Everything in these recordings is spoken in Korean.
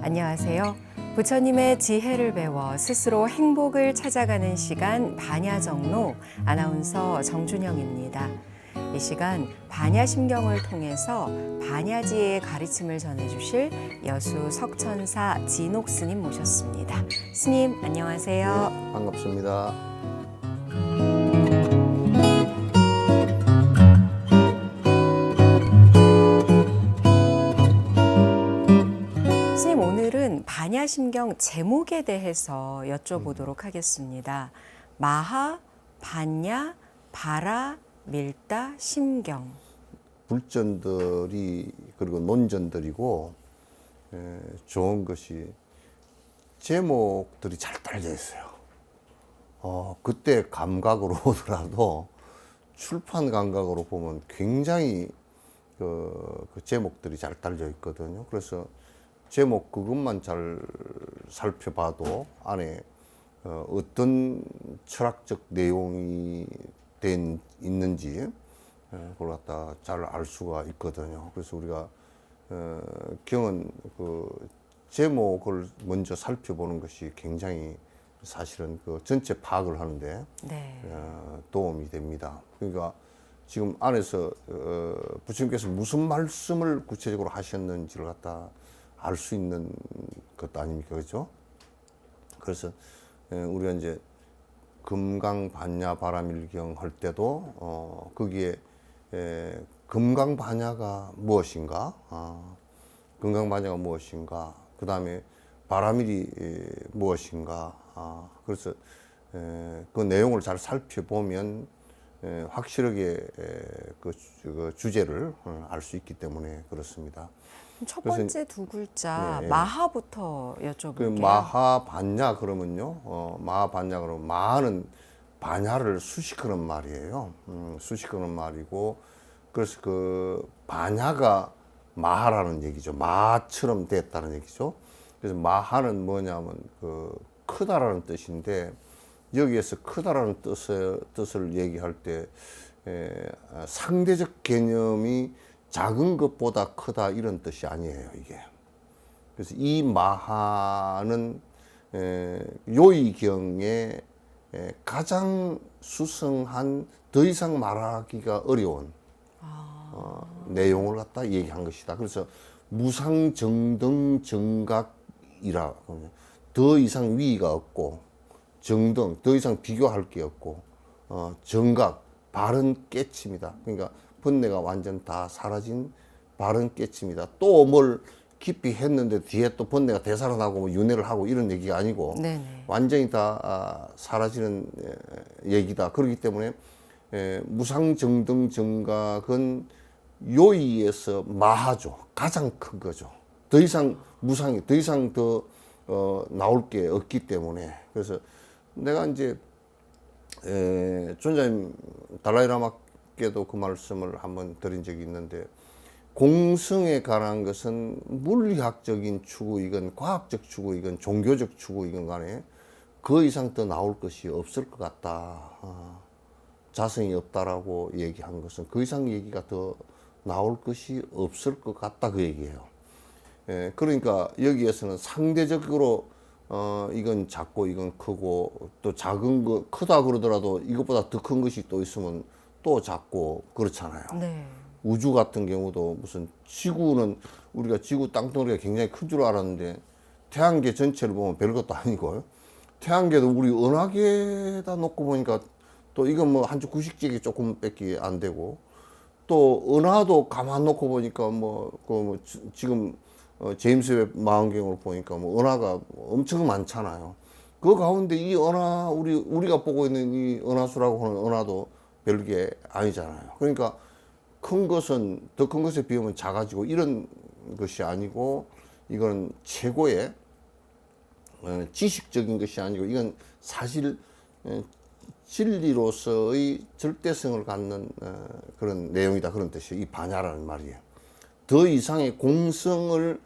안녕하세요. 부처님의 지혜를 배워 스스로 행복을 찾아가는 시간 반야정로 아나운서 정준영입니다. 이 시간 반야심경을 통해서 반야지혜의 가르침을 전해주실 여수 석천사 진옥 스님 모셨습니다. 스님 안녕하세요. 네, 반갑습니다. 스님 오늘은 반야심경 제목에 대해서 여쭤보도록 하겠습니다. 마하, 반야, 바라, 밀다, 심경. 불전들이 그리고 논전들이고 좋은 것이 제목들이 잘 달려 있어요. 그때 감각으로 보더라도 출판 감각으로 보면 굉장히 그 제목들이 잘 달려 있거든요. 그래서 제목 그것만 잘 살펴봐도 안에 어떤 철학적 내용이 있는지 그걸 갖다 잘 알 수가 있거든요. 그래서 우리가 경은 그 제목을 먼저 살펴보는 것이 굉장히 사실은 그 전체 파악을 하는데 네. 도움이 됩니다. 그러니까 지금 안에서 부처님께서 무슨 말씀을 구체적으로 하셨는지를 갖다 알 수 있는 것 아닙니까, 그렇죠? 그래서 우리가 이제 금강반야바라밀경 할 때도 거기에 금강반야가 무엇인가, 금강반야가 무엇인가, 그 다음에 바라밀이 무엇인가, 그래서 그 내용을 잘 살펴보면 확실하게 그 주제를 알 수 있기 때문에 그렇습니다. 첫 번째 두 글자 네. 마하부터 그 여쭤볼게요. 마하반야 그러면요, 마하반야 그러면 마하는 반야를 수식하는 말이에요. 수식하는 말이고, 그래서 그 반야가 마하라는 얘기죠. 마처럼 됐다는 얘기죠. 그래서 마하는 뭐냐면 그 크다라는 뜻인데, 여기에서 크다라는 뜻을 얘기할 때 상대적 개념이 작은 것보다 크다 이런 뜻이 아니에요, 이게. 그래서 이 마하는 요의경에 가장 수성한 더 이상 말하기가 어려운 내용을 갖다 얘기한 것이다. 그래서 무상정등 정각이라, 더 이상 위의가 없고, 정등 더 이상 비교할 게 없고, 정각 바른 깨침이다. 그러니까 번뇌가 완전 다 사라진 바른 깨침이다. 또 뭘 깊이 했는데 뒤에 또 번뇌가 되살아나고 뭐 윤회를 하고 이런 얘기가 아니고 네네. 완전히 다 사라지는 얘기다. 그렇기 때문에 무상정등 정각은 요의에서 마하죠. 가장 큰 거죠. 더 이상 무상이 더 이상 더 나올 게 없기 때문에. 그래서 내가 이제 존자님 달라이라마께도 그 말씀을 한번 드린 적이 있는데, 공성에 관한 것은 물리학적인 추구이건 과학적 추구이건 종교적 추구이건 간에 그 이상 더 나올 것이 없을 것 같다. 자성이 없다라고 얘기한 것은 그 이상 얘기가 더 나올 것이 없을 것 같다, 그 얘기예요. 그러니까 여기에서는 상대적으로 이건 작고 이건 크고, 또 작은 거 크다 그러더라도 이것보다 더 큰 것이 또 있으면 또 작고 그렇잖아요. 네. 우주 같은 경우도 무슨 지구는 우리가 지구 땅덩어리가 굉장히 큰 줄 알았는데 태양계 전체를 보면 별것도 아니고, 태양계도 우리 은하계에다 놓고 보니까 또 이건 뭐 한 주 구식직이 조금밖에 안 되고, 또 은하도 가만 놓고 보니까 지금 제임스 웹 망원경으로 보니까 뭐 은하가 엄청 많잖아요. 그 가운데 이 은하 우리가 보고 있는 이 은하수라고 하는 은하도 별게 아니잖아요. 그러니까 큰 것은 더 큰 것에 비하면 작아지고 이런 것이 아니고, 이건 최고의 지식적인 것이 아니고, 이건 사실 진리로서의 절대성을 갖는 그런 내용이다, 그런 뜻이에요. 이 반야라는 말이에요. 더 이상의 공성을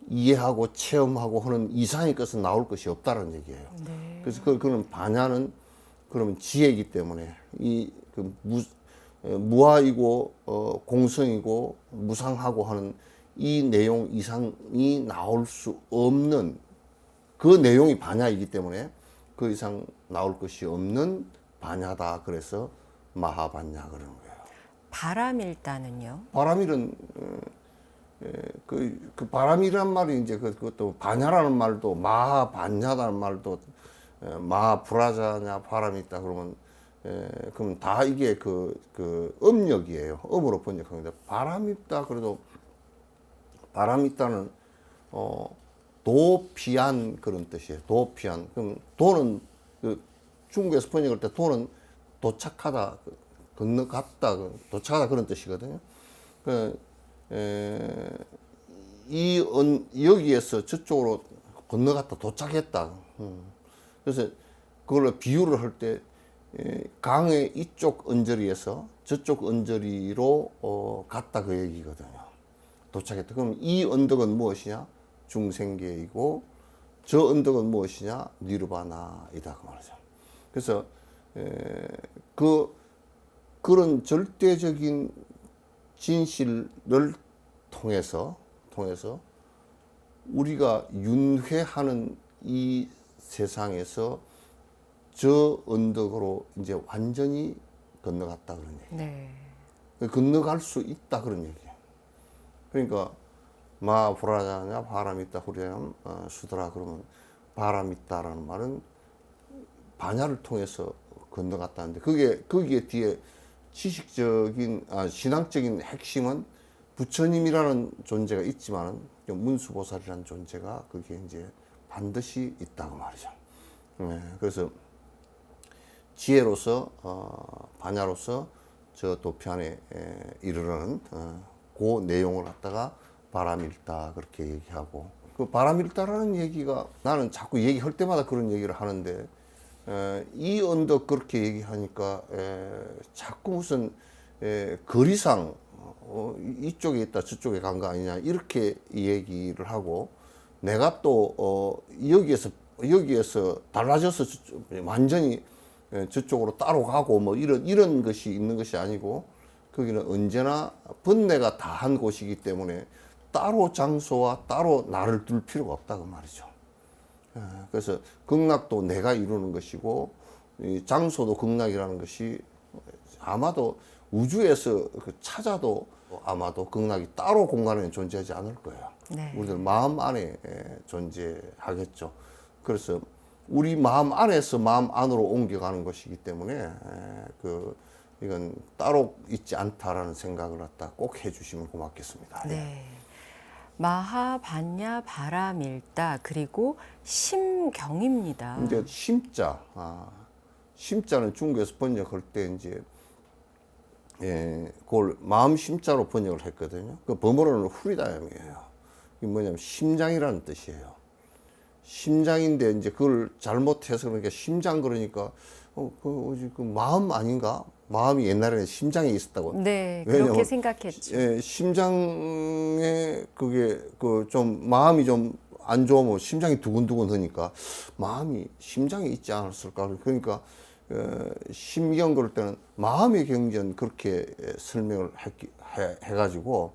이해하고 체험하고 하는 이상의 것은 나올 것이 없다는 얘기예요. 네. 그래서 그런 반야는 그러면 지혜이기 때문에 무아이고 공성이고 무상하고 하는 이 내용 이상이 나올 수 없는 그 내용이 반야이기 때문에 그 이상 나올 것이 없는 반야다. 그래서 마하반야 그러는 거예요. 바라밀다는요? 바라밀은 그 바람이란 말이 이제 그것도 반야라는 말도 마하반야라는 말도 마하브라자냐 바람이 있다 그러면 그럼 다 이게 그 음력이에요. 음으로 번역합니다. 바람이 있다 그래도 바람이 있다는 도피한 그런 뜻이에요. 도피한. 그럼 도는 그 중국에서 번역할 때 도는 도착하다, 건너갔다, 도착하다 그런 뜻이거든요. 여기에서 저쪽으로 건너갔다, 도착했다. 그래서 그걸로 비유를 할 때 강의 이쪽 언저리에서 저쪽 언저리로 갔다 그 얘기거든요. 도착했다. 그럼 이 언덕은 무엇이냐? 중생계이고 저 언덕은 무엇이냐? 니르바나이다 그 말이죠. 그래서 그런 절대적인 진실을 통해서 우리가 윤회하는 이 세상에서 저 언덕으로 이제 완전히 건너갔다 그런 얘기예요. 네. 건너갈 수 있다 그런 얘기예요. 그러니까 마브라자냐 바람이 있다 후리ям 수드라 그러면 바람이 있다라는 말은 반야를 통해서 건너갔다는데 거기에 뒤에 지식적인 신앙적인 핵심은 부처님이라는 존재가 있지만은 문수보살이라는 존재가 그게 이제 반드시 있다고 말이죠. 그래서 지혜로서 반야로서 저 도편에 이르르는 그 내용을 갖다가 바람일다 그렇게 얘기하고 그 바람일다라는 얘기가 나는 자꾸 얘기할 때마다 그런 얘기를 하는데 이 언덕 그렇게 얘기하니까 자꾸 무슨 거리상 이쪽에 있다 저쪽에 간 거 아니냐 이렇게 얘기를 하고 내가 또 여기에서 달라져서 완전히 저쪽으로 따로 가고 뭐 이런 것이 있는 것이 아니고 거기는 언제나 번뇌가 다한 곳이기 때문에 따로 장소와 따로 나를 둘 필요가 없다 그 말이죠. 그래서 극락도 내가 이루는 것이고 이 장소도 극락이라는 것이 아마도 우주에서 찾아도 아마도 극락이 따로 공간에 존재하지 않을 거예요. 네. 우리들 마음 안에 존재하겠죠. 그래서 우리 마음 안에서 마음 안으로 옮겨가는 것이기 때문에 이건 따로 있지 않다라는 생각을 갖다 꼭 해주시면 고맙겠습니다. 네. 마하반야 바라밀다 그리고 심경입니다. 이제 심자는 중국에서 번역할 때 이제 그걸 마음 심자로 번역을 했거든요. 그 범어로는 후리다임이에요. 이게 뭐냐면 심장이라는 뜻이에요. 심장인데 이제 그걸 잘못해서 그러니까 심장 그러니까 그 마음 아닌가? 마음이 옛날에는 심장에 있었다고. 네, 왜냐면, 그렇게 생각했죠. 심장에 그게 좀 마음이 좀 안 좋으면 심장이 두근두근 하니까 마음이 심장에 있지 않았을까? 그러니까 심경 그럴 때는 마음의 경전 그렇게 설명을 해가지고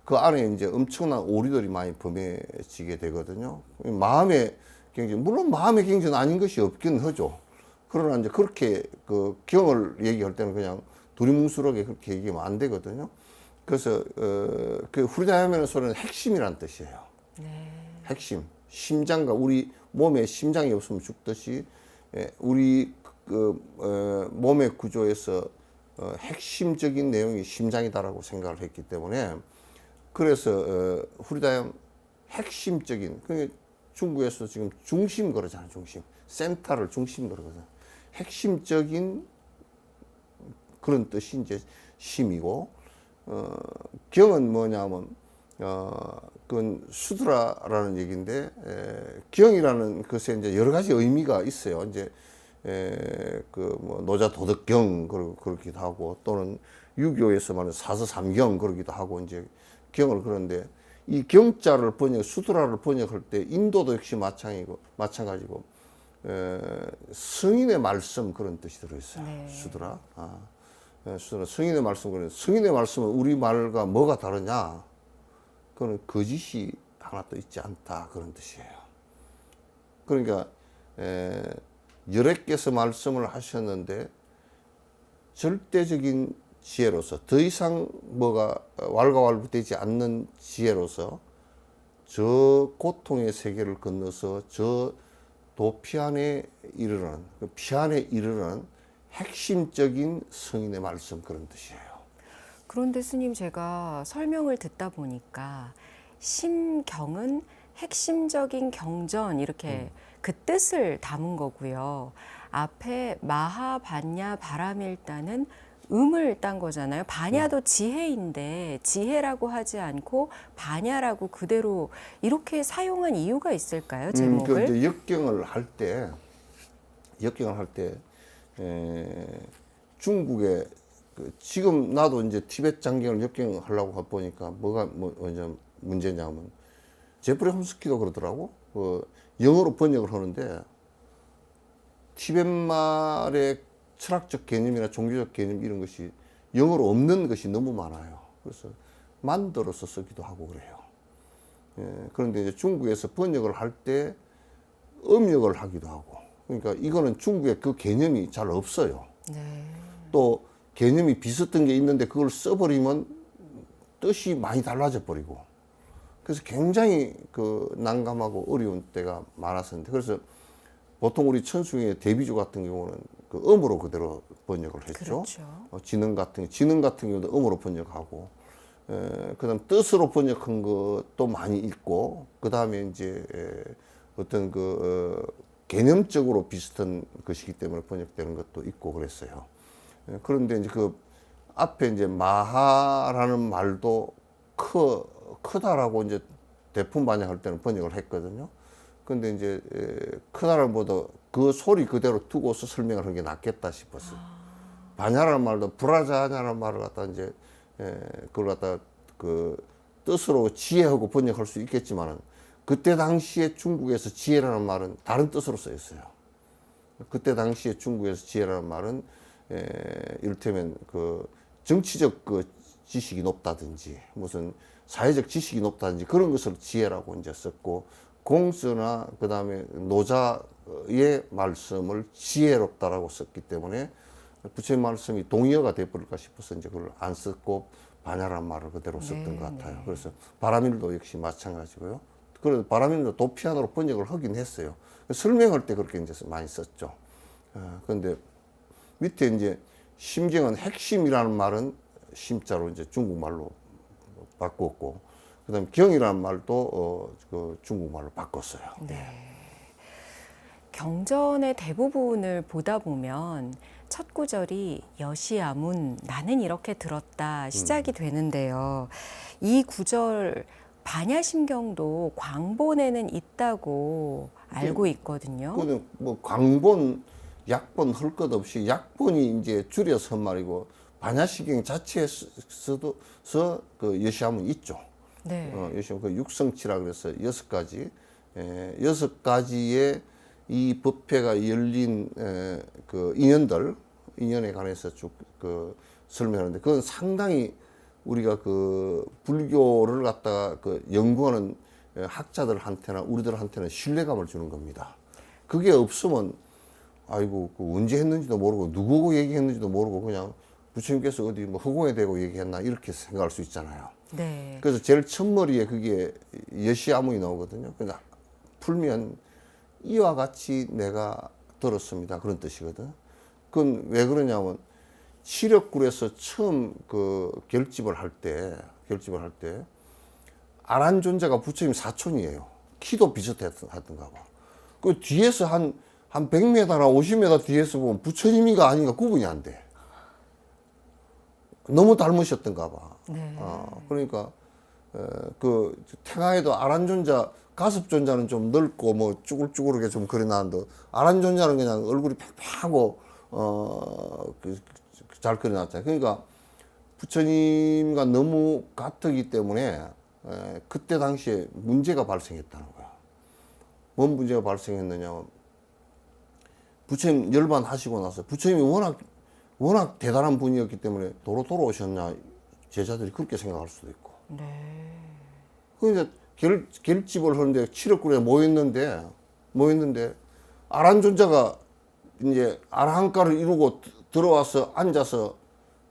그 안에 이제 엄청난 오리들이 많이 범해지게 되거든요. 마음의 경전, 물론 마음의 경전 아닌 것이 없긴 하죠. 그러나 이제 그렇게 그 경을 얘기할 때는 그냥 두리뭉술하게 그렇게 얘기하면 안 되거든요. 그래서 그 후리다이면의 소리는 핵심이란 뜻이에요. 네. 핵심, 심장과 우리 몸에 심장이 없으면 죽듯이 우리 몸의 구조에서 핵심적인 내용이 심장이다라고 생각을 했기 때문에 그래서 후리다임 핵심적인 그 중국에서 지금 중심 그러잖아요. 중심, 센터를 중심 그러거든요. 핵심적인 그런 뜻이 이제 심이고 경은 뭐냐면 그건 수드라라는 얘기인데 경이라는 것에 이제 여러 가지 의미가 있어요. 이제 그 뭐 노자 도덕경 그러기도 하고 또는 유교에서 말하는 사서삼경 그러기도 하고 이제 경을 그런데 이 경자를 수드라를 번역할 때 인도도 역시 마찬가지고 승인의 말씀 그런 뜻이 들어있어요. 네. 수드라. 수드라 승인의 말씀 그런 승인의 말씀은 우리 말과 뭐가 다르냐? 그거는 거짓이 하나도 있지 않다 그런 뜻이에요. 그러니까 여러께서 말씀을 하셨는데 절대적인 지혜로서 더 이상 뭐가 왈가왈부되지 않는 지혜로서 저 고통의 세계를 건너서 저 도피안에 이르는 그 피안에 이르는 핵심적인 성인의 말씀 그런 뜻이에요. 그런데 스님 제가 설명을 듣다 보니까 심경은 핵심적인 경전 이렇게 그 뜻을 담은 거고요. 앞에 마하반야 바라밀다는 음을 딴 거잖아요. 반야도 지혜인데 지혜라고 하지 않고 반야라고 그대로 이렇게 사용한 이유가 있을까요? 그 제목을? 이제 역경을 할 때 중국에 지금 나도 이제 티베트 장경을 역경하려고 보니까 뭐가 이제 문제냐면 제프리 홈스키도 그러더라고. 영어로 번역을 하는데 티베트 말의 철학적 개념이나 종교적 개념 이런 것이 영어로 없는 것이 너무 많아요. 그래서 만들어서 쓰기도 하고 그래요. 그런데 이제 중국에서 번역을 할 때 음역을 하기도 하고. 그러니까 이거는 중국에 그 개념이 잘 없어요. 네. 또 개념이 비슷한 게 있는데 그걸 써버리면 뜻이 많이 달라져 버리고. 그래서 굉장히 난감하고 어려운 때가 많았었는데 그래서 보통 우리 천수의 대비조 같은 경우는 그 음으로 그대로 번역을 했죠. 그렇죠. 지능 같은 경우도 음으로 번역하고, 그다음 뜻으로 번역한 것도 많이 있고, 그 다음에 이제 어떤 개념적으로 비슷한 것이기 때문에 번역되는 것도 있고 그랬어요. 그런데 이제 그 앞에 이제 마하라는 말도 크다라고 이제 대품 반역할 때는 번역을 했거든요. 근데 이제 크다를 보다 그 소리 그대로 두고서 설명을 하는 게 낫겠다 싶었어요. 반야라는 말도 브라자냐라는 말을 갖다 이제 그걸 갖다 그 뜻으로 지혜하고 번역할 수 있겠지만은 그때 당시에 중국에서 지혜라는 말은 다른 뜻으로 쓰였어요. 그때 당시에 중국에서 지혜라는 말은 이를테면 그 정치적 지식이 높다든지 무슨 사회적 지식이 높다든지 그런 것을 지혜라고 이제 썼고 공서나 그 다음에 노자의 말씀을 지혜롭다라고 썼기 때문에 부처님 말씀이 동의어가 돼버릴까 싶어서 이제 그걸 안 썼고 반야라는 말을 그대로 썼던 것 같아요. 그래서 바라밀도 역시 마찬가지고요. 그래서 바라밀도 도피안으로 번역을 하긴 했어요. 설명할 때 그렇게 이제 많이 썼죠. 그런데 밑에 이제 심경은 핵심이라는 말은 심자로 이제 중국말로 바꿨고, 그다음 경이라는 말도 그 중국말로 바꿨어요. 네. 경전의 대부분을 보다 보면 첫 구절이 여시아문 나는 이렇게 들었다 시작이 되는데요. 이 구절 반야심경도 광본에는 있다고 알고 있거든요. 그는 뭐 광본, 약본 할 것 없이 약본이 이제 줄여서 한 말이고 반야심경 자체에서도 그 여시아문 있죠. 네. 요즘 그 육성치라 그래서 6가지, 6가지의 이 법회가 열린 그 인연에 관해서 쭉 설명하는데 그건 상당히 우리가 그 불교를 갖다가 연구하는 학자들한테나 우리들한테는 신뢰감을 주는 겁니다. 그게 없으면 아이고 언제 했는지도 모르고 누구고 얘기했는지도 모르고 그냥 부처님께서 어디 뭐 허공에 대고 얘기했나 이렇게 생각할 수 있잖아요. 네. 그래서 제일 첫머리에 그게 여시아문이 나오거든요. 그냥 풀면 이와 같이 내가 들었습니다. 그런 뜻이거든. 그건 왜 그러냐면 시력굴에서 처음 결집을 할 때 아란존자가 부처님 사촌이에요. 키도 비슷하던가 봐. 그 뒤에서 한 100m나 50m 뒤에서 보면 부처님이가 아닌가 구분이 안 돼. 너무 닮으셨던가 봐. 네. 그러니까 그 태강에도 아란존자 가섭존자는 좀 넓고 뭐 쭈글쭈글하게 좀 그려놨는데 아란존자는 그냥 얼굴이 팽팽하고 잘 그려놨잖아요. 그러니까 부처님과 너무 같았기 때문에 그때 당시에 문제가 발생했다는 거야. 뭔 문제가 발생했느냐? 부처님 열반하시고 나서 부처님이 워낙 대단한 분이었기 때문에 도로 오셨냐 제자들이 그렇게 생각할 수도 있고. 네. 그러니까 결집을 하는데 칠흑굴에 모였는데 아란존자가 이제 아라한가를 이루고 들어와서 앉아서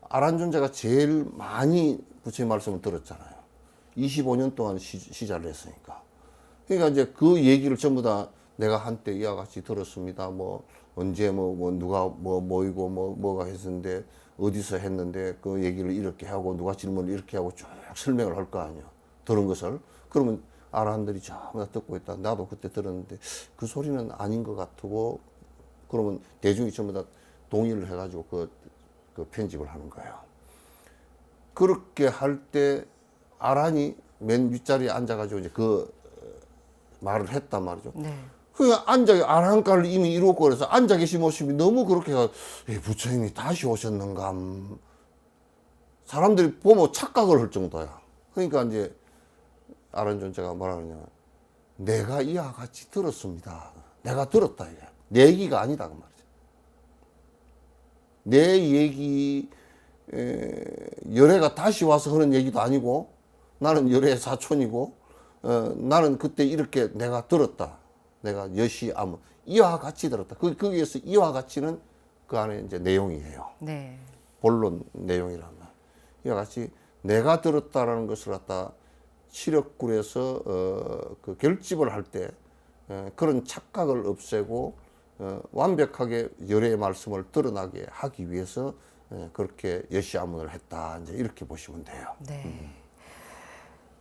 아란존자가 제일 많이 부처님 말씀을 들었잖아요. 25년 동안 시자를 했으니까. 그러니까 이제 그 얘기를 전부 다 내가 한때 이와 같이 들었습니다. 뭐 언제 뭐 누가 뭐 모이고 뭐가 했었는데 어디서 했는데 그 얘기를 이렇게 하고 누가 질문을 이렇게 하고 쭉 설명을 할 거 아니야. 들은 것을. 그러면 아라한들이 전부 다 듣고 있다. 나도 그때 들었는데 그 소리는 아닌 것 같고 그러면 대중이 전부 다 동의를 해가지고 그 편집을 하는 거예요. 그렇게 할 때 아란이 맨 윗자리에 앉아가지고 이제 그 말을 했단 말이죠. 네. 그냥 아란가를 이미 이루었고 그래서 앉아 계신 모습이 너무 그렇게 부처님이 다시 오셨는가. 사람들이 보면 착각을 할 정도야. 그러니까 이제 아란존자가 뭐라 그러냐면 내가 이와 같이 들었습니다. 내가 들었다 이게. 내 얘기가 아니다 그 말이죠. 내 얘기 열애가 다시 와서 하는 얘기도 아니고 나는 열애의 사촌이고 나는 그때 이렇게 내가 들었다. 내가 여시아무 이와 같이 들었다. 거기에서 이와 같이는 그 안에 이제 내용이에요. 네. 본론 내용이란 말. 이와 같이 내가 들었다라는 것을 갖다 칠흑굴에서 그 결집을 할 때 그런 착각을 없애고 완벽하게 열애의 말씀을 드러나게 하기 위해서 그렇게 여시아문을 했다. 이제 이렇게 보시면 돼요. 네.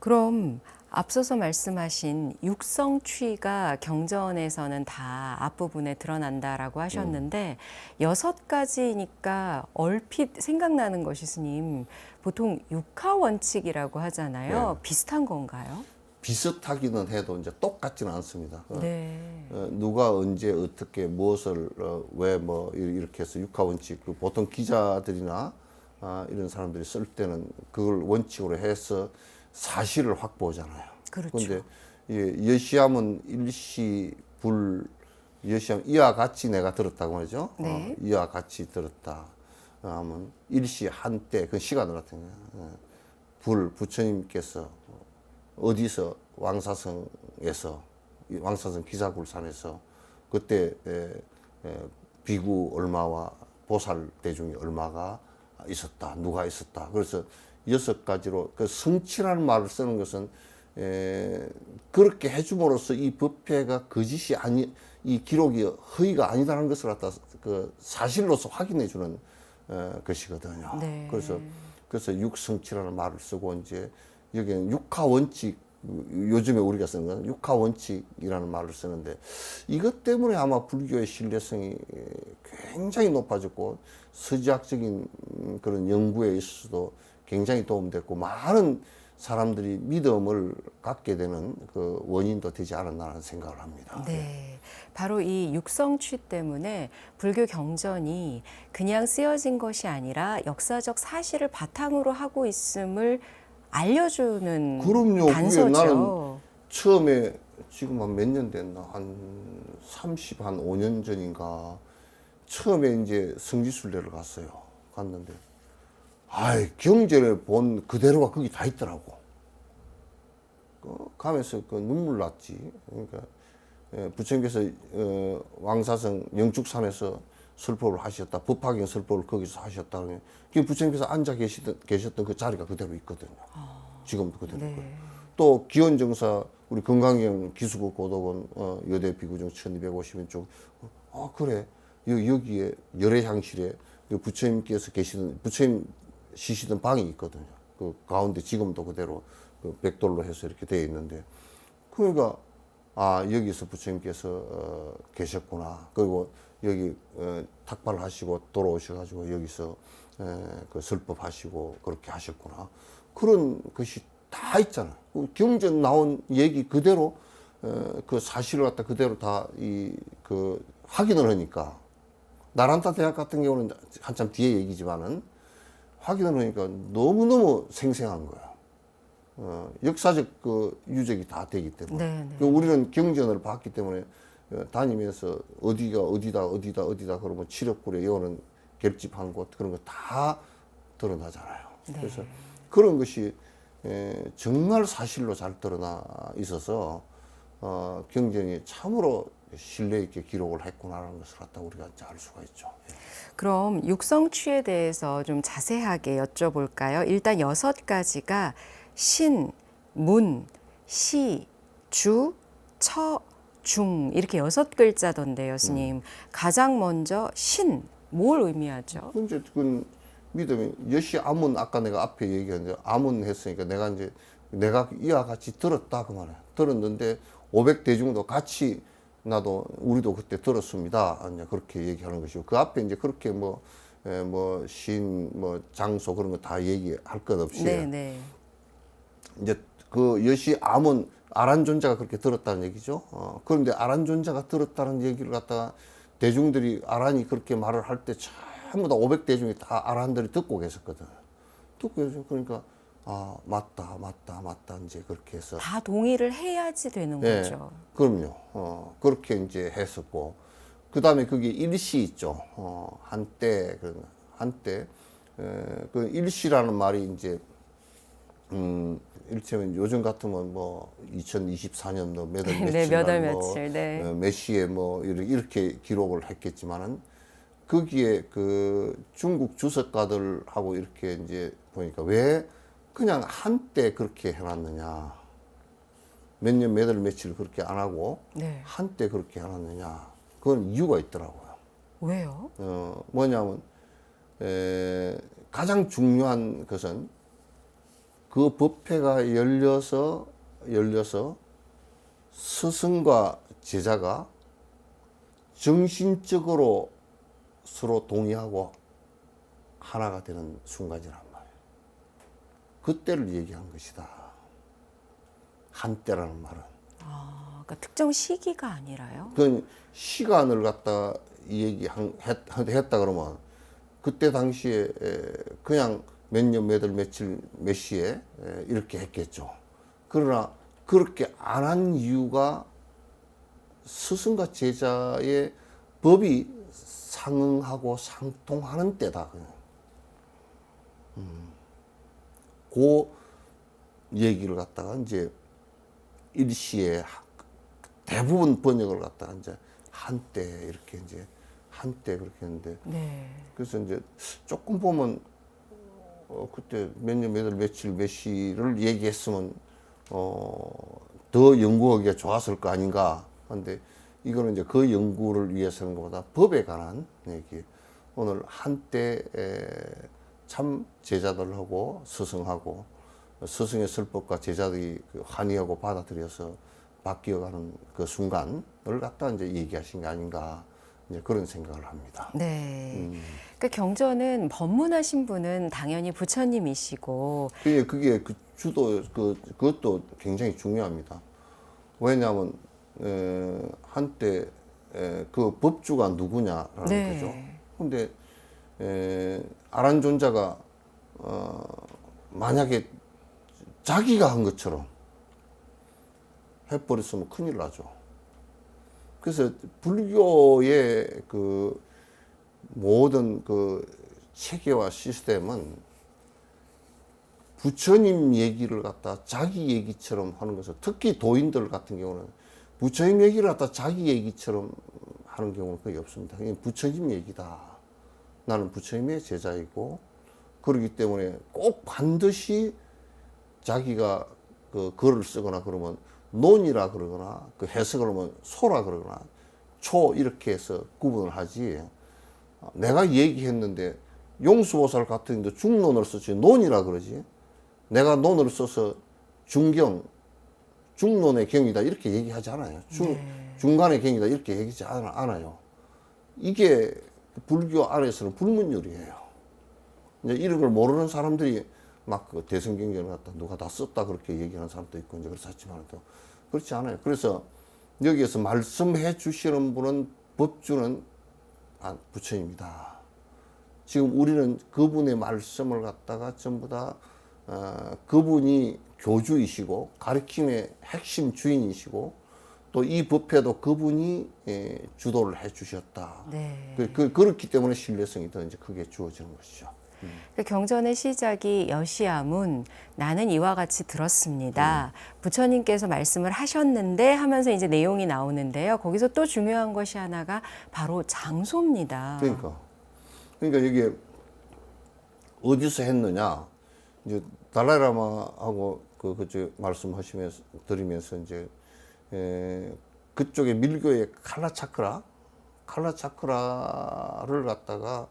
그럼 앞서서 말씀하신 육성취가 경전에서는 다 앞부분에 드러난다라고 하셨는데 6가지니까 얼핏 생각나는 것이 스님 보통 육하원칙이라고 하잖아요. 네. 비슷한 건가요? 비슷하기는 해도 이제 똑같지는 않습니다. 네. 누가 언제 어떻게 무엇을 왜 뭐 이렇게 해서 육하원칙 보통 기자들이나 이런 사람들이 쓸 때는 그걸 원칙으로 해서 사실을 확보하잖아요. 그렇죠. 그런데 여시함은 일시불 여시함 이와 같이 내가 들었다고 말이죠. 네. 이와 같이 들었다 하면 일시 한때 그 시간을 같은 거예요. 불 부처님께서 어디서 왕사성에서 왕사성 기사굴산에서 그때 비구 얼마와 보살 대중이 얼마가 있었다. 누가 있었다. 그래서 6가지로 그 성취라는 말을 쓰는 것은 그렇게 해줌으로써 이 법회가 거짓이 아니 이 기록이 허위가 아니다라는 것을 갖다 그 사실로서 확인해 주는 것이거든요. 네. 그래서 육성취라는 말을 쓰고 이제 여기는 육하원칙 요즘에 우리가 쓰는 건 육하원칙이라는 말을 쓰는데 이것 때문에 아마 불교의 신뢰성이 굉장히 높아졌고 서지학적인 그런 연구에 있어서도 굉장히 도움됐고 많은 사람들이 믿음을 갖게 되는 그 원인도 되지 않았나라는 생각을 합니다. 네. 바로 이 육성취 때문에 불교 경전이 그냥 쓰여진 것이 아니라 역사적 사실을 바탕으로 하고 있음을 알려주는 그럼요. 단서죠. 그게 나는 처음에 지금 한 몇 년 됐나 한 5년 전인가 처음에 이제 성지순례를 갔는데 경전을 본 그대로가 거기 다 있더라고. 가면서 눈물 났지. 그러니까 부처님께서 왕사성 영축산에서 설법을 하셨다. 법화경 설법을 거기서 하셨다. 그 부처님께서 앉아 계셨던 그 자리가 그대로 있거든요. 지금도 그대로 네. 있고요. 또 기원정사 우리 건강경 기수국 고독원 여대 비구중 1250인 쪽 그래 여기에 열애향실에 부처님께서 계시던 부처님 쉬시던 방이 있거든요. 그 가운데 지금도 그대로 그 백돌로 해서 이렇게 되어 있는데 그러니까 여기서 부처님께서 계셨구나. 그리고 여기 탁발하시고 돌아오셔가지고 여기서 그 설법하시고 그렇게 하셨구나. 그런 것이 다 있잖아요. 경전 나온 얘기 그대로 그 사실을 갖다 그대로 다 그 확인을 하니까 나란타 대학 같은 경우는 한참 뒤에 얘기지만은 확인을 하니까 너무너무 생생한 거야. 역사적 그 유적이 다 되기 때문에. 네, 네. 우리는 경전을 봤기 때문에 다니면서 어디다 그러면 칠흑굴에 여는 결집한 곳 그런 거 다 드러나잖아요. 네. 그래서 그런 것이 정말 사실로 잘 드러나 있어서 경전이 참으로 신뢰 있게 기록을 했구나라는 것을 갖다 우리가 이제 알 수가 있죠. 예. 그럼 육성취에 대해서 좀 자세하게 여쭤볼까요? 일단 6가지가 신, 문, 시, 주, 처, 중 이렇게 6글자던데요, 스님. 가장 먼저 신, 뭘 의미하죠? 이제 그건 믿음이 여시 아문 아까 내가 앞에 얘기했는데 아문 했으니까 내가 이와 같이 들었다 그 말이야. 들었는데 500대중도 같이 나도 우리도 그때 들었습니다. 이제 그렇게 얘기하는 것이고 그 앞에 이제 그렇게 뭐 신, 뭐 장소 그런 거 다 얘기할 것 없이 네. 이제 그 여시 아문 아란존자가 그렇게 들었다는 얘기죠. 그런데 아란존자가 들었다는 얘기를 갖다가 대중들이 아란이 그렇게 말을 할 때 전부 다 500대중이 다 아란들이 듣고 계셨거든. 듣고 계셔. 그러니까 아 맞다 이제 그렇게 해서 다 동의를 해야지 되는 예, 거죠. 그럼요. 그렇게 이제 했었고 그 다음에 그게 일시 있죠. 한때 그 일시라는 말이 이제 일체면 요즘 같으면 뭐 2024년 몇 월 네, 며칠 몇 월 날 뭐 며칠, 네. 몇 시에 뭐 이렇게 기록을 했겠지만은 거기에 그 중국 주석가들하고 이렇게 이제 보니까 왜 그냥 한때 그렇게 해놨느냐 몇 년 몇 월 며칠 그렇게 안 하고 네. 한때 그렇게 해놨느냐 그건 이유가 있더라고요. 왜요? 뭐냐면 가장 중요한 것은 그 법회가 열려서 스승과 제자가 정신적으로 서로 동의하고 하나가 되는 순간이란 말이에요. 그때를 얘기한 것이다. 한때라는 말은. 그러니까 특정 시기가 아니라요? 그 시간을 갖다 했다 그러면 그때 당시에 그냥 몇 년, 몇 월, 며칠, 몇 시에 이렇게 했겠죠. 그러나 그렇게 안 한 이유가 스승과 제자의 법이 상응하고 상통하는 때다. 그 얘기를 갖다가 이제 일시에 대부분 번역을 갖다가 이제 한때 이렇게 이제 한때 그렇게 했는데 네. 그래서 이제 조금 보면 그때 몇 년, 몇 월, 며칠, 몇 시를 얘기했으면 더 연구하기가 좋았을 거 아닌가. 근데 이거는 이제 그 연구를 위해서 하는 것보다 법에 관한 얘기. 오늘 한때 참 제자들하고 스승하고 스승의 설법과 제자들이 환희하고 받아들여서 바뀌어가는 그 순간을 갖다 이제 얘기하신 게 아닌가. 이제 그런 생각을 합니다. 네. 그 경전은 법문하신 분은 당연히 부처님이시고, 그게 그 주도 그것도 굉장히 중요합니다. 왜냐하면 한때 그 법주가 누구냐라는 네. 거죠. 근데 아란존자가 만약에 자기가 한 것처럼 해버렸으면 큰일 나죠. 그래서 불교의 그 모든 그 체계와 시스템은 부처님 얘기를 갖다 자기 얘기처럼 하는 것은 특히 도인들 같은 경우는 부처님 얘기를 갖다 자기 얘기처럼 하는 경우는 거의 없습니다. 그냥 부처님 얘기다. 나는 부처님의 제자이고 그렇기 때문에 꼭 반드시 자기가 그 글을 쓰거나 그러면 논이라 그러거나 그 해석을 하면 소라 그러거나 초 이렇게 해서 구분을 하지. 내가 얘기했는데 용수보살 같은 데 중론을 썼지 논이라 그러지. 내가 논을 써서 중론의 경이다 이렇게 얘기하지 않아요. 중간의 경이다 이렇게 얘기하지 않아요. 이게 불교 안에서는 불문율이에요. 이제 이런 걸 모르는 사람들이 막 그 대성경전을 갖다 누가 다 썼다 그렇게 얘기하는 사람도 있고 이제 그렇지만 또 그렇지 않아요. 그래서 여기에서 말씀해 주시는 분은 법주는 부처입니다. 지금 우리는 그분의 말씀을 갖다가 전부 다 그분이 교주이시고 가르침의 핵심 주인이시고 또 이 법회도 그분이 주도를 해 주셨다. 네. 그렇기 때문에 신뢰성이 더 이제 크게 주어지는 것이죠. 그 경전의 시작이 여시아문 나는 이와 같이 들었습니다. 부처님께서 말씀을 하셨는데 하면서 이제 내용이 나오는데요. 거기서 또 중요한 것이 하나가 바로 장소입니다. 그러니까 이게 어디서 했느냐? 이제 달라이라마하고 그저 말씀하시면서 드리면서 이제 그쪽에 밀교의 칼라차크라를 갖다가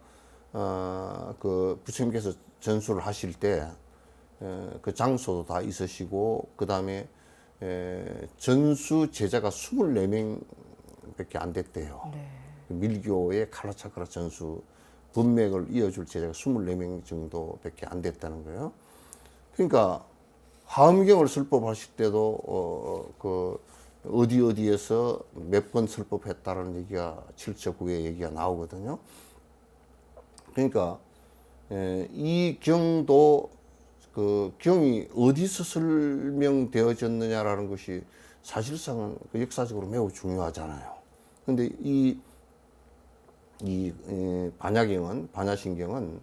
그 부처님께서 전수를 하실 때 그 장소도 다 있으시고 그 다음에 전수 제자가 24명밖에 안 됐대요. 네. 밀교의 칼라차크라 전수 문맥을 이어줄 제자가 24명 정도밖에 안 됐다는 거예요. 그러니까 화엄경을 설법하실 때도 어디에서 몇 번 설법했다라는 얘기가 7처 9의 얘기가 나오거든요. 그러니까 이 경도 그 경이 어디서 설명되어졌느냐라는 것이 사실상은 그 역사적으로 매우 중요하잖아요. 근데 이 반야신경은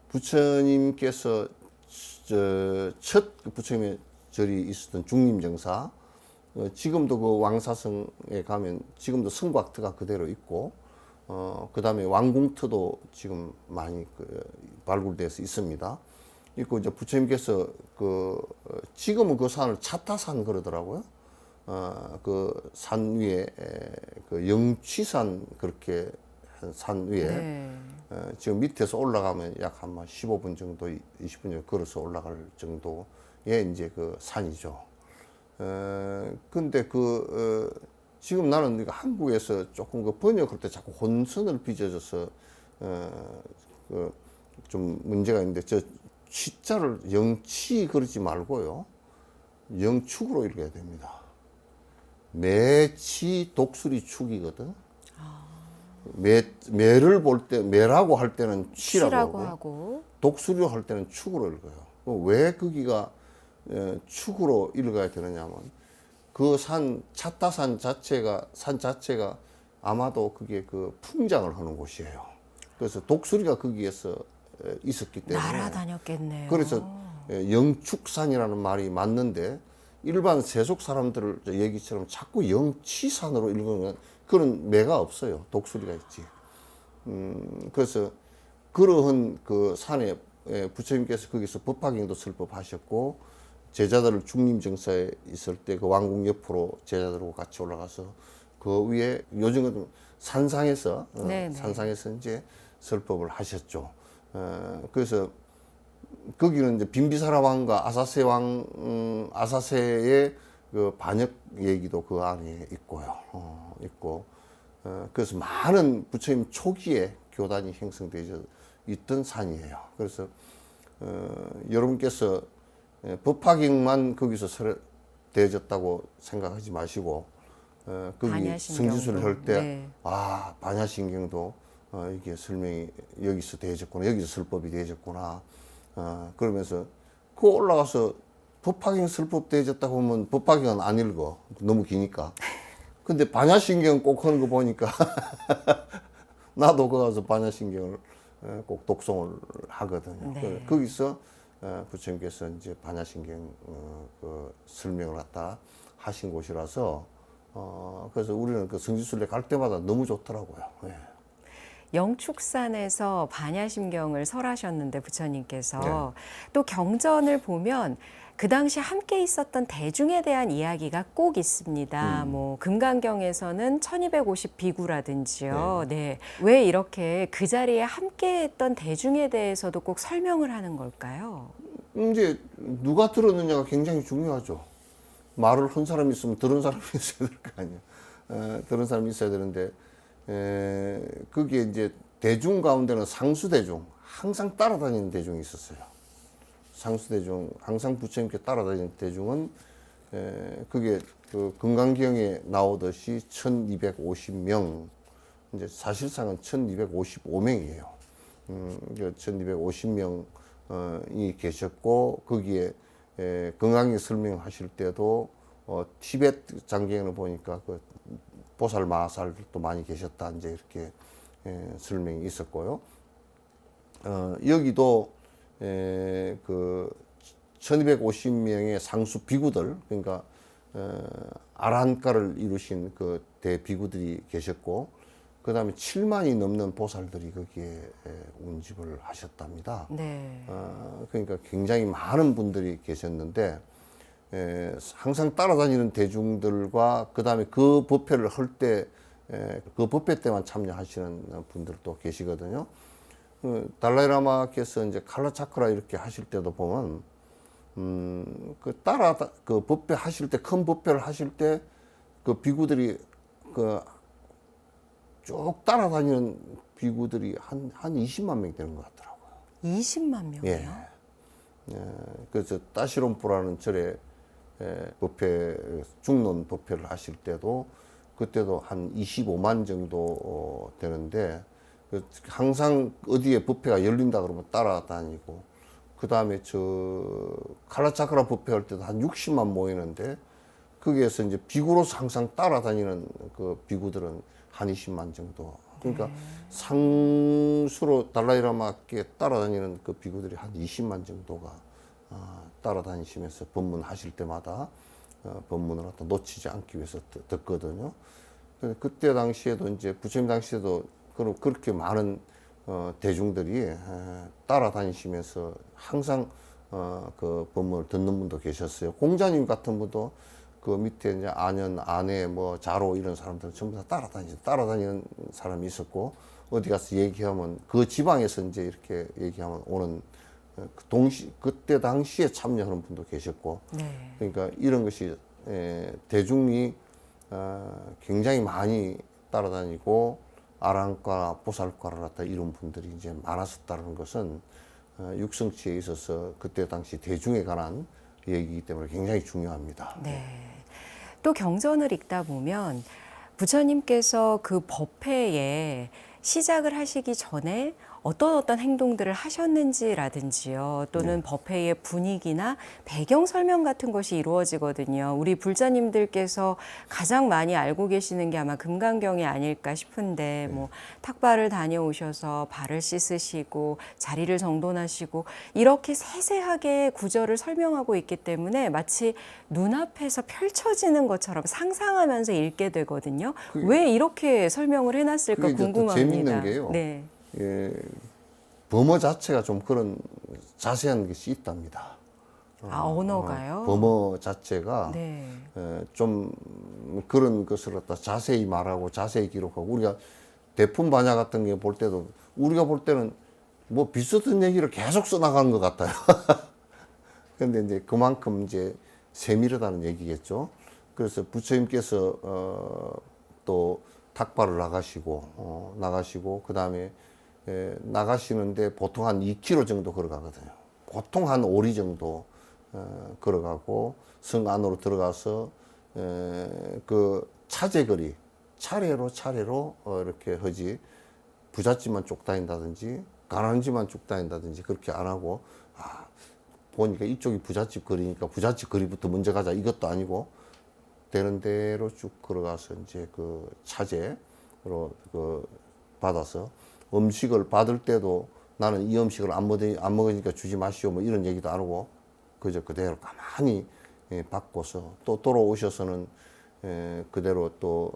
부처님께서 첫 부처님의 절이 있었던 중림정사, 지금도 그 왕사성에 가면 지금도 성곽터가 그대로 있고, 그 다음에 왕궁터도 지금 많이 발굴돼서 있습니다. 있고 이제 부처님께서 지금은 그 산을 차타산 그러더라고요. 그 산 위에 그 영취산 그렇게 한 산 위에 네. 지금 밑에서 올라가면 약 한 15분 정도, 20분 정도 걸어서 올라갈 정도의 이제 그 산이죠. 근데 지금 나는 한국에서 조금 번역할 때 자꾸 혼선을 빚어져서 좀 문제가 있는데 저 취자를 영치 그러지 말고요. 영축으로 읽어야 됩니다. 매치 독수리 축이거든. 매를 볼 때, 매라고 할 때는 치라고 하고, 독수리로 할 때는 축으로 읽어요. 왜 거기가 축으로 읽어야 되느냐면, 그 차타산 산 자체가 아마도 그게 그 풍장을 하는 곳이에요. 그래서 독수리가 거기에서 있었기 때문에. 날아다녔겠네요. 그래서 영축산이라는 말이 맞는데, 일반 세속 사람들 얘기처럼 자꾸 영치산으로 읽으면 그런 매가 없어요. 독수리가 있지. 그래서 그러한 그 산에 부처님께서 거기서 법화경도 설법하셨고 제자들을 중림정사에 있을 때 그 왕궁 옆으로 제자들하고 같이 올라가서 그 위에 요즘은 산상에서 이제 설법을 하셨죠. 그래서 거기는 이제 빈비사라 왕과 아사세의 그 반역 얘기도 그 안에 있고요. 그래서 많은 부처님 초기에 교단이 형성되어 있던 산이에요. 그래서 여러분께서 법화경만 거기서 되어졌다고 생각하지 마시고 거기 성지수를 할 때 반야신경도 이게 설명이 여기서 되어졌구나, 여기서 설법이 되어졌구나. 그러면서 그 올라가서 법화경 설법 되어졌다고 하면 법화경은 안 읽어. 너무 기니까. 근데 반야신경 꼭 하는 거 보니까 나도 거기 가서 반야신경을 꼭 독송을 하거든요. 네. 거기서 부처님께서 이제 반야신경 그 설명을 갖다 하신 곳이라서 그래서 우리는 그 성지순례 갈 때마다 너무 좋더라고요. 예. 영축산에서 반야심경을 설하셨는데 부처님께서 또 경전을 보면 그 당시 함께 있었던 대중에 대한 이야기가 꼭 있습니다. 뭐 금강경에서는 1250 비구라든지요. 네. 왜 이렇게 그 자리에 함께했던 대중에 대해서도 꼭 설명을 하는 걸까요? 이제 누가 들었느냐가 굉장히 중요하죠. 말을 한 사람이 있으면 들은 사람이 있어야 될 거 아니에요. 들은 사람이 있어야 되는데 거기에 이제 대중 가운데는 상수대중, 항상 따라다니는 대중이 있었어요. 상수대중, 항상 부처님께 따라다니는 대중은 그게 그 금강경에 나오듯이 1250명, 이제 사실상은 1255명이에요. 1250명이 계셨고 거기에 금강경 설명하실 때도 티베트 장경을 보니까 그 보살 마살도 많이 계셨다 이제 이렇게 설명이 있었고요. 여기도 그 1250명의 상수 비구들, 그러니까 아란가를 이루신 그 대비구들이 계셨고, 그 다음에 7만이 넘는 보살들이 거기에 운집을 하셨답니다. 네. 그러니까 굉장히 많은 분들이 계셨는데, 항상 따라다니는 대중들과 그 다음에 그 법회를 할 때, 그 법회 때만 참여하시는 분들도 계시거든요. 달라이라마께서 이제 칼라차크라 이렇게 하실 때도 보면, 그 법회 하실 때, 큰 법회를 하실 때, 그 비구들이 쭉 따라다니는 비구들이 한 20만 명 되는 것 같더라고요. 20만 명이요? 예. 그래서 따시롬프라는 절에 법회, 중론 법회를 하실 때도 그때도 한 25만 정도 되는데, 항상 어디에 법회가 열린다 그러면 따라다니고, 그 다음에 칼라차크라 법회 할 때도 한 60만 모이는데, 거기에서 이제 비구로서 항상 따라다니는 그 비구들은 한 20만 정도. 그러니까 상수로 달라이라마께 따라다니는 그 비구들이 한 20만 정도가 따라다니시면서 법문하실 때마다 법문을 갖다 놓치지 않기 위해서 듣거든요. 그때 당시에도 이제 부처님 당시에도 그렇게 많은 대중들이 따라다니시면서 항상 그 법문을 듣는 분도 계셨어요. 공자님 같은 분도 그 밑에 이제 안현, 안해, 뭐 자로 이런 사람들은 전부 다 따라다니는 사람이 있었고, 어디 가서 얘기하면 그 지방에서 이제 이렇게 얘기하면 오는 그때 당시에 참여하는 분도 계셨고, 네. 그러니까 이런 것이 대중이 굉장히 많이 따라다니고 아랑과 보살과를 갖다 이룬 분들이 이제 많았었다는 것은 육성치에 있어서 그때 당시 대중에 관한 얘기이기 때문에 굉장히 중요합니다. 네. 또 경전을 읽다 보면 부처님께서 그 법회에 시작을 하시기 전에 어떤 행동들을 하셨는지라든지요, 또는 법회의 분위기나 배경 설명 같은 것이 이루어지거든요. 우리 불자님들께서 가장 많이 알고 계시는 게 아마 금강경이 아닐까 싶은데, 뭐 탁발을 다녀오셔서 발을 씻으시고 자리를 정돈하시고 이렇게 세세하게 구절을 설명하고 있기 때문에 마치 눈앞에서 펼쳐지는 것처럼 상상하면서 읽게 되거든요. 왜 이렇게 설명을 해놨을까 그게 이제 또 궁금합니다. 재밌는 게요. 네. 범어 자체가 좀 그런 자세한 것이 있답니다. 언어가요? 범어 자체가 네. 좀 그런 것을 갖다 자세히 말하고 자세히 기록하고, 우리가 대품 반야 같은 게 볼 때도 우리가 볼 때는 뭐 비슷한 얘기를 계속 써나가는 것 같아요. 그런데 이제 그만큼 이제 세밀하다는 얘기겠죠. 그래서 부처님께서 또 탁발을 나가시고 그 다음에 나가시는데 보통 한 2km 정도 걸어가거든요. 보통 한 5리 정도 걸어가고 성 안으로 들어가서 그 차제거리 차례로 이렇게 하지, 부잣집만 쭉 다닌다든지 가난한 집만 쭉 다닌다든지 그렇게 안 하고, 보니까 이쪽이 부잣집 거리니까 부잣집 거리부터 먼저 가자 이것도 아니고, 되는 대로 쭉 걸어가서 이제 그 차제로 그 받아서 음식을 받을 때도 나는 이 음식을 안 먹으니까 주지 마시오 뭐 이런 얘기도 안 하고, 그저 그대로 가만히 받고서 또 돌아오셔서는 그대로 또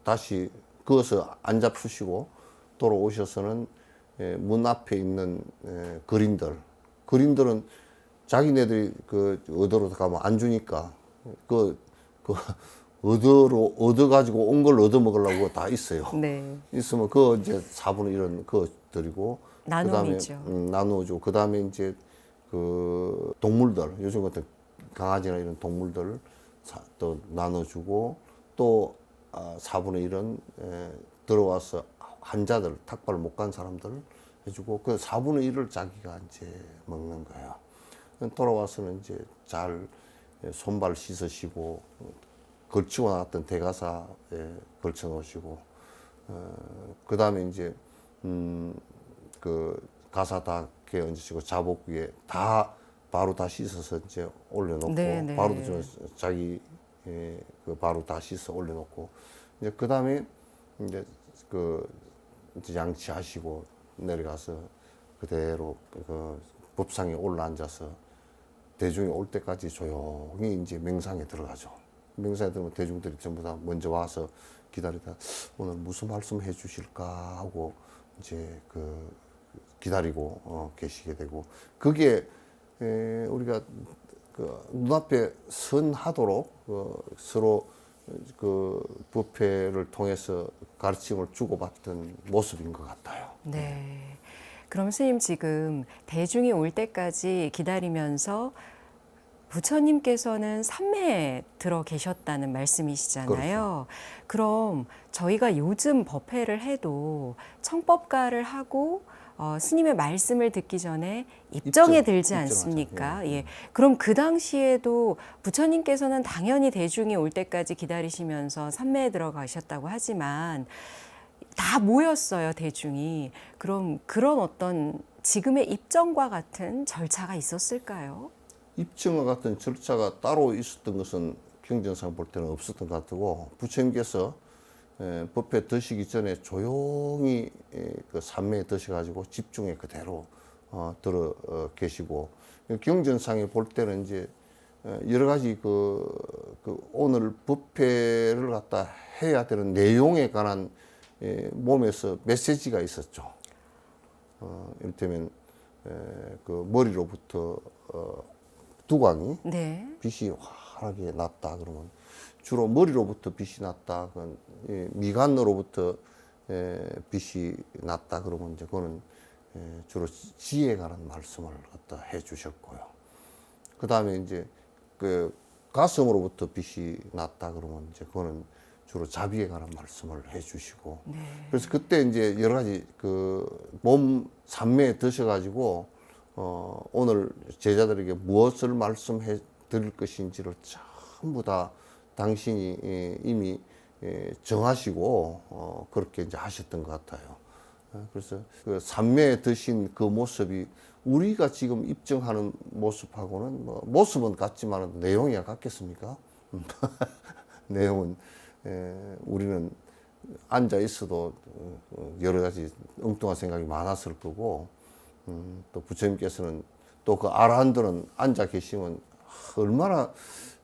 다시 그어서 안 잡수시고 돌아오셔서는 문 앞에 있는 그림들은 자기네들이 그 얻으러 가면 안 주니까 얻어가지고 온 걸 얻어 먹으려고 다 있어요. 네. 있으면 그 이제 4분의 1은 그거 드리고, 나눔이죠. 나누어주고, 그 다음에 이제 그 동물들, 요즘 같은 강아지나 이런 동물들 또 나눠주고, 또 4분의 1은 들어와서 환자들, 탁발을 못 간 사람들 해주고, 그 4분의 1을 자기가 이제 먹는 거예요. 돌아와서는 이제 잘 손발 씻으시고, 걸치고 나왔던 대가사에 걸쳐 놓으시고, 그 다음에 이제, 그 가사 다 얹으시고, 자복 위에 바로 다 씻어서 이제 올려놓고, 네. 바로도 좀 자기, 그 바로 다 씻어 올려놓고, 이제 그 다음에 이제 이제 양치하시고 내려가서 그대로 그 법상에 올라앉아서 대중이 올 때까지 조용히 이제 명상에 들어가죠. 명상에 들어가면 대중들이 전부 다 먼저 와서 기다리다 오늘 무슨 말씀 해 주실까 하고 이제 그 기다리고 계시게 되고 그게 우리가 그 눈앞에 선하도록 서로 그 부패를 통해서 가르침을 주고받던 모습인 것 같아요. 네. 그럼 스님 지금 대중이 올 때까지 기다리면서 부처님께서는 삼매에 들어 계셨다는 말씀이시잖아요. 그럼 저희가 요즘 법회를 해도 청법가를 하고 스님의 말씀을 듣기 전에 입정에 들지 않습니까? 예. 그럼 그 당시에도 부처님께서는 당연히 대중이 올 때까지 기다리시면서 삼매에 들어가셨다고 하지만 다 모였어요, 대중이. 그럼 그런 어떤 지금의 입정과 같은 절차가 있었을까요? 입증과 같은 절차가 따로 있었던 것은 경전상 볼 때는 없었던 것 같고 부처님께서 법회 드시기 전에 조용히 그 삼매에 드셔가지고 집중에 그대로 들어 계시고 경전상에 볼 때는 이제 여러 가지 그 오늘 법회를 갖다 해야 되는 내용에 관한 몸에서 메시지가 있었죠. 이를테면 그 머리로부터 두광이 네. 빛이 환하게 났다 그러면 주로 머리로부터 빛이 났다 그건 미간으로부터 빛이 났다 그러면 이제 그거는 주로 지혜에 관한 말씀을 갖다 해 주셨고요. 그 다음에 이제 그 가슴으로부터 빛이 났다 그러면 이제 그거는 주로 자비에 관한 말씀을 해 주시고 네. 그래서 그때 이제 여러 가지 그 몸 삼매에 드셔가지고 오늘 제자들에게 무엇을 말씀해 드릴 것인지를 전부 다 당신이 이미 정하시고 그렇게 이제 하셨던 것 같아요. 그래서 그 삼매에 드신 그 모습이 우리가 지금 입증하는 모습하고는 뭐 모습은 같지만 내용이 같겠습니까? 내용은 우리는 앉아 있어도 여러 가지 엉뚱한 생각이 많았을 거고 또 부처님께서는 또 그 아라한들은 앉아 계시면 얼마나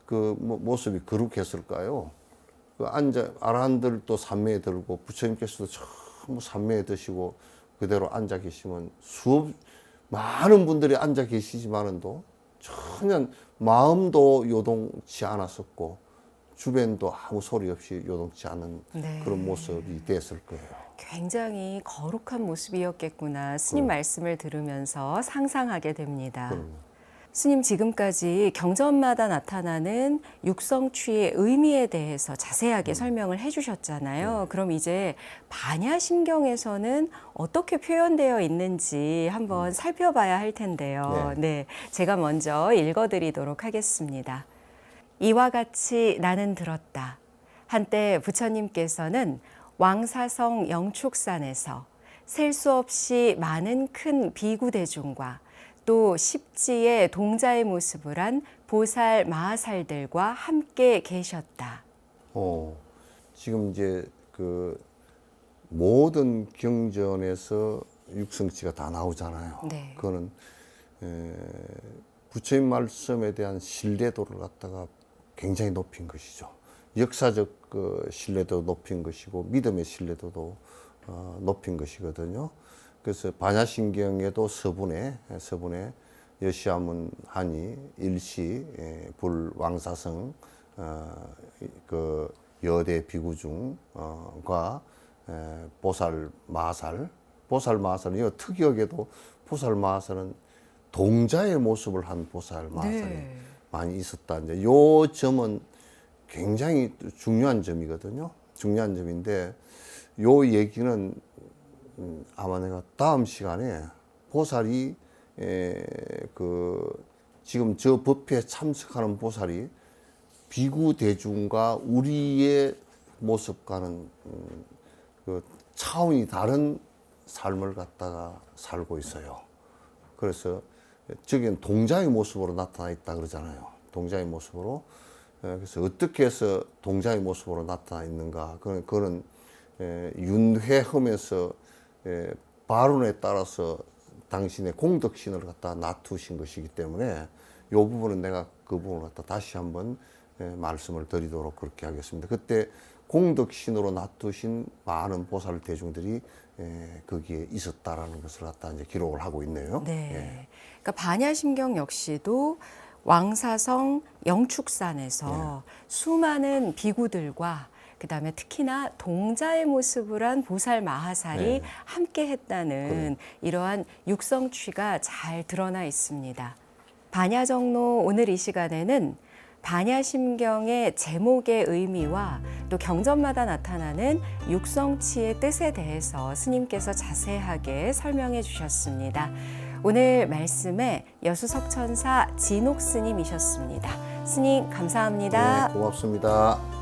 그 모습이 거룩했을까요? 그 아라한들도 삼매에 들고 부처님께서도 전부 삼매에 드시고 그대로 앉아 계시면 많은 분들이 앉아 계시지만은도 전혀 마음도 요동치 않았었고 주변도 아무 소리 없이 요동치 않은 네. 그런 모습이 됐을 거예요. 굉장히 거룩한 모습이었겠구나. 스님 말씀을 들으면서 상상하게 됩니다. 그럼요. 스님 지금까지 경전마다 나타나는 육성취의 의미에 대해서 자세하게 설명을 해주셨잖아요. 그럼 이제 반야심경에서는 어떻게 표현되어 있는지 한번 살펴봐야 할 텐데요. 네, 제가 먼저 읽어드리도록 하겠습니다. 이와 같이 나는 들었다. 한때 부처님께서는 왕사성 영축산에서 셀 수 없이 많은 큰 비구 대중과 또 십지의 동자의 모습을 한 보살 마하살들과 함께 계셨다. 지금 이제 그 모든 경전에서 육성치가 다 나오잖아요. 네. 그거는 부처님 말씀에 대한 신뢰도를 갖다가 굉장히 높인 것이죠. 역사적 그 신뢰도 높인 것이고 믿음의 신뢰도도 높인 것이거든요. 그래서 반야심경에도 서분에 여시아문 하니 일시 불왕사성 그 여대 비구중과 보살 마하살 이 특이하게도 보살 마하살은 동자의 모습을 한 보살 마하살이 많이 있었다. 이제 요 점은 굉장히 중요한 점이거든요. 중요한 점인데 요 얘기는 아마 내가 다음 시간에 보살이 그 지금 저 법회에 참석하는 보살이 비구 대중과 우리의 모습과는 그 차원이 다른 삶을 갖다가 살고 있어요. 그래서 저기는 동자의 모습으로 나타나 있다 그러잖아요. 동자의 모습으로. 그래서 어떻게 해서 동자의 모습으로 나타나 있는가? 그거는 윤회하면서 발언에 따라서 당신의 공덕신을 갖다 놔두신 것이기 때문에 이 부분은 내가 그 부분을 갖다 다시 한번 말씀을 드리도록 그렇게 하겠습니다. 그때 공덕신으로 놔두신 많은 보살 대중들이 거기에 있었다라는 것을 갖다 이제 기록을 하고 있네요. 네. 그러니까 반야심경 역시도 왕사성 영축산에서 수많은 비구들과 그다음에 특히나 동자의 모습을 한 보살 마하살이 함께 했다는 이러한 육성취가 잘 드러나 있습니다. 반야정로 오늘 이 시간에는 반야심경의 제목의 의미와 또 경전마다 나타나는 육성치의 뜻에 대해서 스님께서 자세하게 설명해 주셨습니다. 오늘 말씀에 여수석천사 진옥 스님이셨습니다. 스님 감사합니다. 네, 고맙습니다.